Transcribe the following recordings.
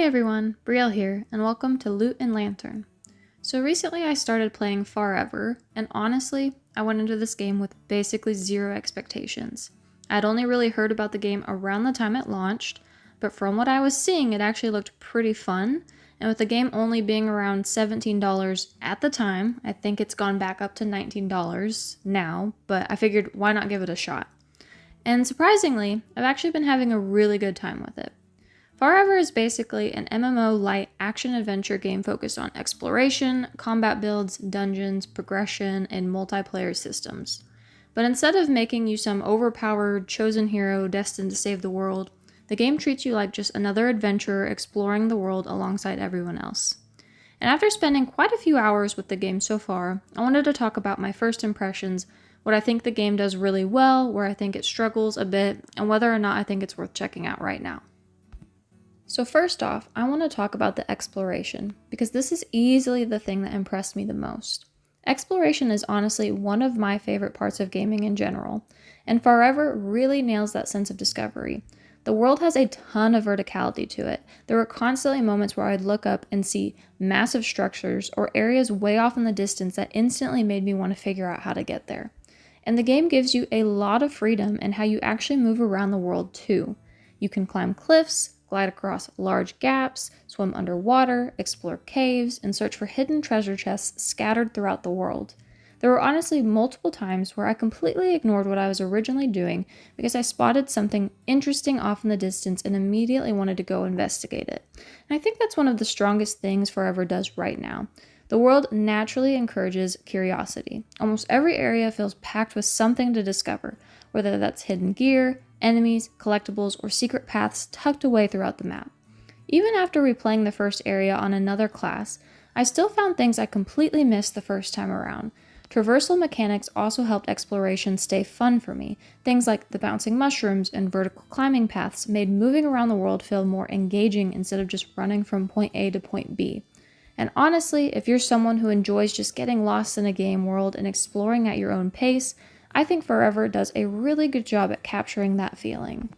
everyone, Brielle here, and welcome to Loot and Lantern. So recently I started playing Farever, and honestly, I went into this game with basically zero expectations. I'd only really heard about the game around the time it launched, but from what I was seeing, it actually looked pretty fun, and with the game only being around $17 at the time, I think it's gone back up to $19 now, but I figured why not give it a shot. And surprisingly, I've actually been having a really good time with it. Farever is basically an MMO Lite action-adventure game focused on exploration, combat builds, dungeons, progression, and multiplayer systems. But instead of making you some overpowered, chosen hero destined to save the world, the game treats you like just another adventurer exploring the world alongside everyone else. And after spending quite a few hours with the game so far, I wanted to talk about my first impressions, what I think the game does really well, where I think it struggles a bit, and whether or not I think it's worth checking out right now. So first off, I want to talk about the exploration, because this is easily the thing that impressed me the most. Exploration is honestly one of my favorite parts of gaming in general, and Farever really nails that sense of discovery. The world has a ton of verticality to it. There were constantly moments where I'd look up and see massive structures or areas way off in the distance that instantly made me want to figure out how to get there. And the game gives you a lot of freedom in how you actually move around the world too. You can climb cliffs, glide across large gaps, swim underwater, explore caves, and search for hidden treasure chests scattered throughout the world. There were honestly multiple times where I completely ignored what I was originally doing because I spotted something interesting off in the distance and immediately wanted to go investigate it. And I think that's one of the strongest things Farever does right now. The world naturally encourages curiosity. Almost every area feels packed with something to discover, whether that's hidden gear, enemies, collectibles, or secret paths tucked away throughout the map. Even after replaying the first area on another class, I still found things I completely missed the first time around. Traversal mechanics also helped exploration stay fun for me. Things like the bouncing mushrooms and vertical climbing paths made moving around the world feel more engaging instead of just running from point A to point B. And honestly, if you're someone who enjoys just getting lost in a game world and exploring at your own pace, I think Farever does a really good job at capturing that feeling.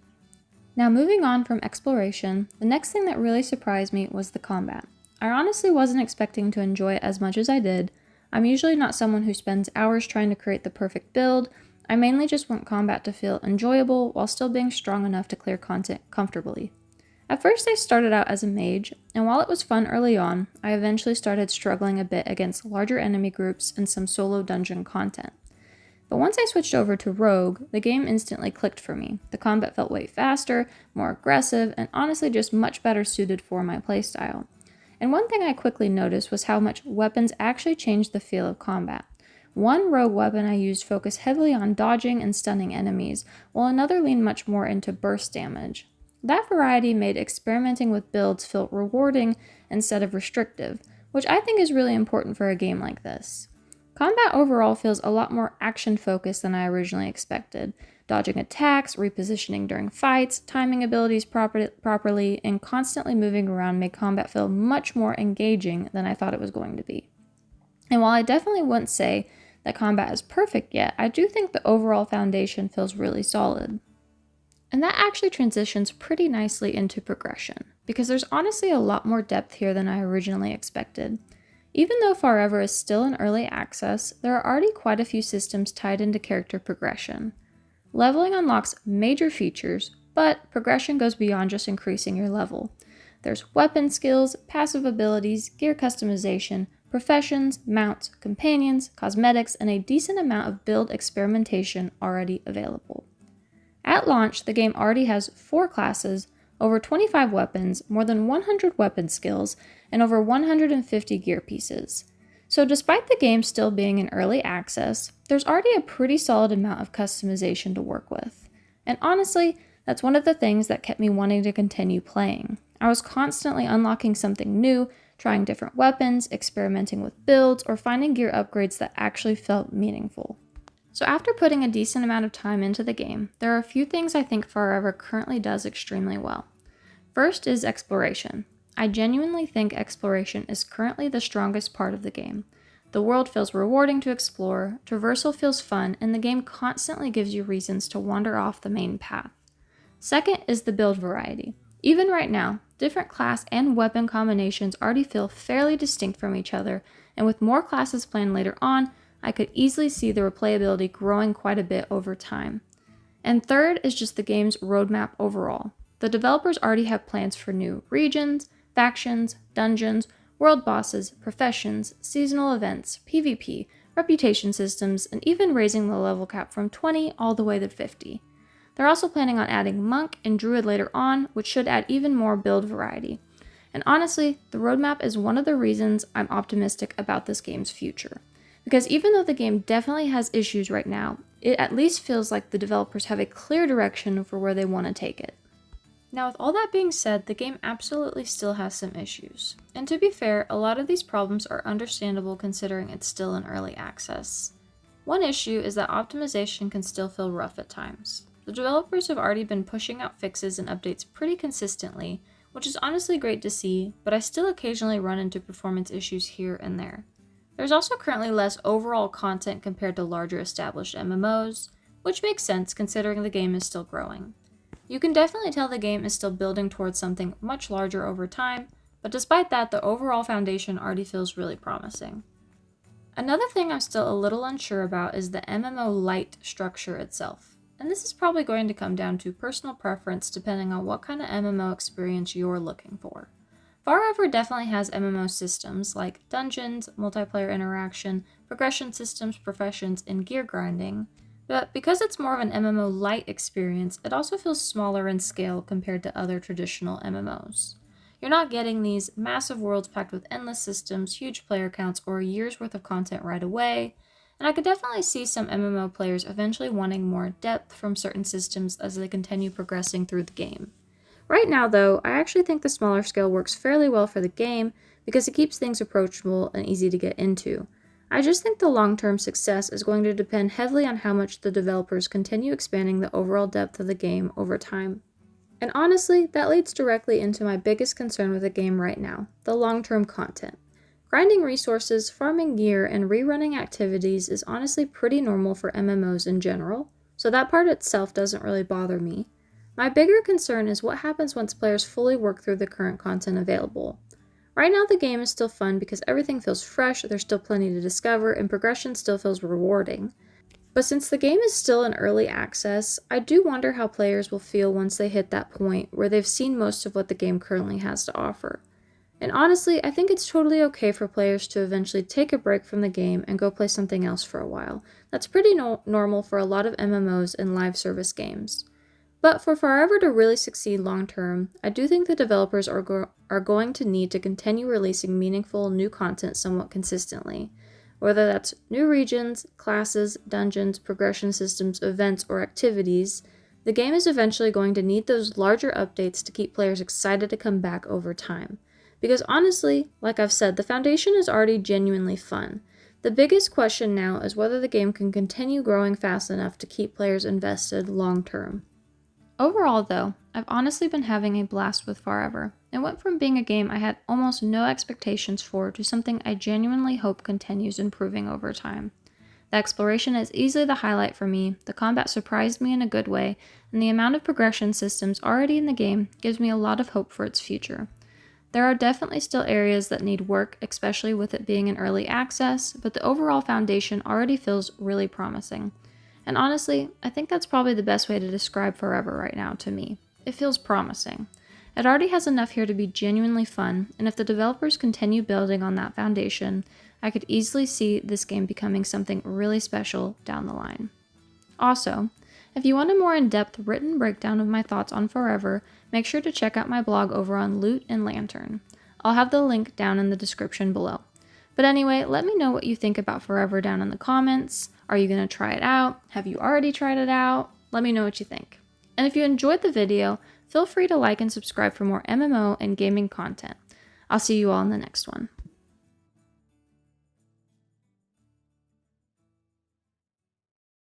Now moving on from exploration, the next thing that really surprised me was the combat. I honestly wasn't expecting to enjoy it as much as I did. I'm usually not someone who spends hours trying to create the perfect build. I mainly just want combat to feel enjoyable while still being strong enough to clear content comfortably. At first I started out as a mage, and while it was fun early on, I eventually started struggling a bit against larger enemy groups and some solo dungeon content. But once I switched over to Rogue, the game instantly clicked for me. The combat felt way faster, more aggressive, and honestly just much better suited for my playstyle. And one thing I quickly noticed was how much weapons actually changed the feel of combat. One rogue weapon I used focused heavily on dodging and stunning enemies, while another leaned much more into burst damage. That variety made experimenting with builds feel rewarding instead of restrictive, which I think is really important for a game like this. Combat overall feels a lot more action-focused than I originally expected. Dodging attacks, repositioning during fights, timing abilities properly, and constantly moving around made combat feel much more engaging than I thought it was going to be. And while I definitely wouldn't say that combat is perfect yet, I do think the overall foundation feels really solid. And that actually transitions pretty nicely into progression, because there's honestly a lot more depth here than I originally expected. Even though Farever is still in early access, there are already quite a few systems tied into character progression. Leveling unlocks major features, but progression goes beyond just increasing your level. There's weapon skills, passive abilities, gear customization, professions, mounts, companions, cosmetics, and a decent amount of build experimentation already available. At launch, the game already has 4 classes, over 25 weapons, more than 100 weapon skills, and over 150 gear pieces. So despite the game still being in early access, there's already a pretty solid amount of customization to work with. And honestly, that's one of the things that kept me wanting to continue playing. I was constantly unlocking something new, trying different weapons, experimenting with builds, or finding gear upgrades that actually felt meaningful. So after putting a decent amount of time into the game, there are a few things I think Farever currently does extremely well. First is exploration. I genuinely think exploration is currently the strongest part of the game. The world feels rewarding to explore, traversal feels fun, and the game constantly gives you reasons to wander off the main path. Second is the build variety. Even right now, different class and weapon combinations already feel fairly distinct from each other, and with more classes planned later on, I could easily see the replayability growing quite a bit over time. And third is just the game's roadmap overall. The developers already have plans for new regions, factions, dungeons, world bosses, professions, seasonal events, PvP, reputation systems, and even raising the level cap from 20 all the way to 50. They're also planning on adding Monk and Druid later on, which should add even more build variety. And honestly, the roadmap is one of the reasons I'm optimistic about this game's future. Because even though the game definitely has issues right now, it at least feels like the developers have a clear direction for where they want to take it. Now, with all that being said, the game absolutely still has some issues. And to be fair, a lot of these problems are understandable considering it's still in early access. One issue is that optimization can still feel rough at times. The developers have already been pushing out fixes and updates pretty consistently, which is honestly great to see, but I still occasionally run into performance issues here and there. There's also currently less overall content compared to larger established MMOs, which makes sense considering the game is still growing. You can definitely tell the game is still building towards something much larger over time, but despite that, the overall foundation already feels really promising. Another thing I'm still a little unsure about is the MMO Lite structure itself, and this is probably going to come down to personal preference depending on what kind of MMO experience you're looking for. Farever definitely has MMO systems like dungeons, multiplayer interaction, progression systems, professions, and gear grinding, but because it's more of an MMO Lite experience, it also feels smaller in scale compared to other traditional MMOs. You're not getting these massive worlds packed with endless systems, huge player counts, or a year's worth of content right away, and I could definitely see some MMO players eventually wanting more depth from certain systems as they continue progressing through the game. Right now, though, I actually think the smaller scale works fairly well for the game because it keeps things approachable and easy to get into. I just think the long-term success is going to depend heavily on how much the developers continue expanding the overall depth of the game over time. And honestly, that leads directly into my biggest concern with the game right now, the long-term content. Grinding resources, farming gear, and rerunning activities is honestly pretty normal for MMOs in general, so that part itself doesn't really bother me. My bigger concern is what happens once players fully work through the current content available. Right now the game is still fun because everything feels fresh, there's still plenty to discover, and progression still feels rewarding. But since the game is still in early access, I do wonder how players will feel once they hit that point where they've seen most of what the game currently has to offer. And honestly, I think it's totally okay for players to eventually take a break from the game and go play something else for a while. That's pretty normal for a lot of MMOs and live service games. But for Farever to really succeed long-term, I do think the developers are going to need to continue releasing meaningful new content somewhat consistently. Whether that's new regions, classes, dungeons, progression systems, events, or activities, the game is eventually going to need those larger updates to keep players excited to come back over time. Because honestly, like I've said, the foundation is already genuinely fun. The biggest question now is whether the game can continue growing fast enough to keep players invested long-term. Overall, though, I've honestly been having a blast with Farever. It went from being a game I had almost no expectations for to something I genuinely hope continues improving over time. The exploration is easily the highlight for me, the combat surprised me in a good way, and the amount of progression systems already in the game gives me a lot of hope for its future. There are definitely still areas that need work, especially with it being in early access, but the overall foundation already feels really promising. And honestly, I think that's probably the best way to describe Farever right now to me. It feels promising. It already has enough here to be genuinely fun, and if the developers continue building on that foundation, I could easily see this game becoming something really special down the line. Also, if you want a more in-depth written breakdown of my thoughts on Farever, make sure to check out my blog over on Loot and Lantern. I'll have the link down in the description below. But anyway, let me know what you think about Farever down in the comments. Are you going to try it out? Have you already tried it out? Let me know what you think. And if you enjoyed the video, feel free to like and subscribe for more MMO and gaming content. I'll see you all in the next one.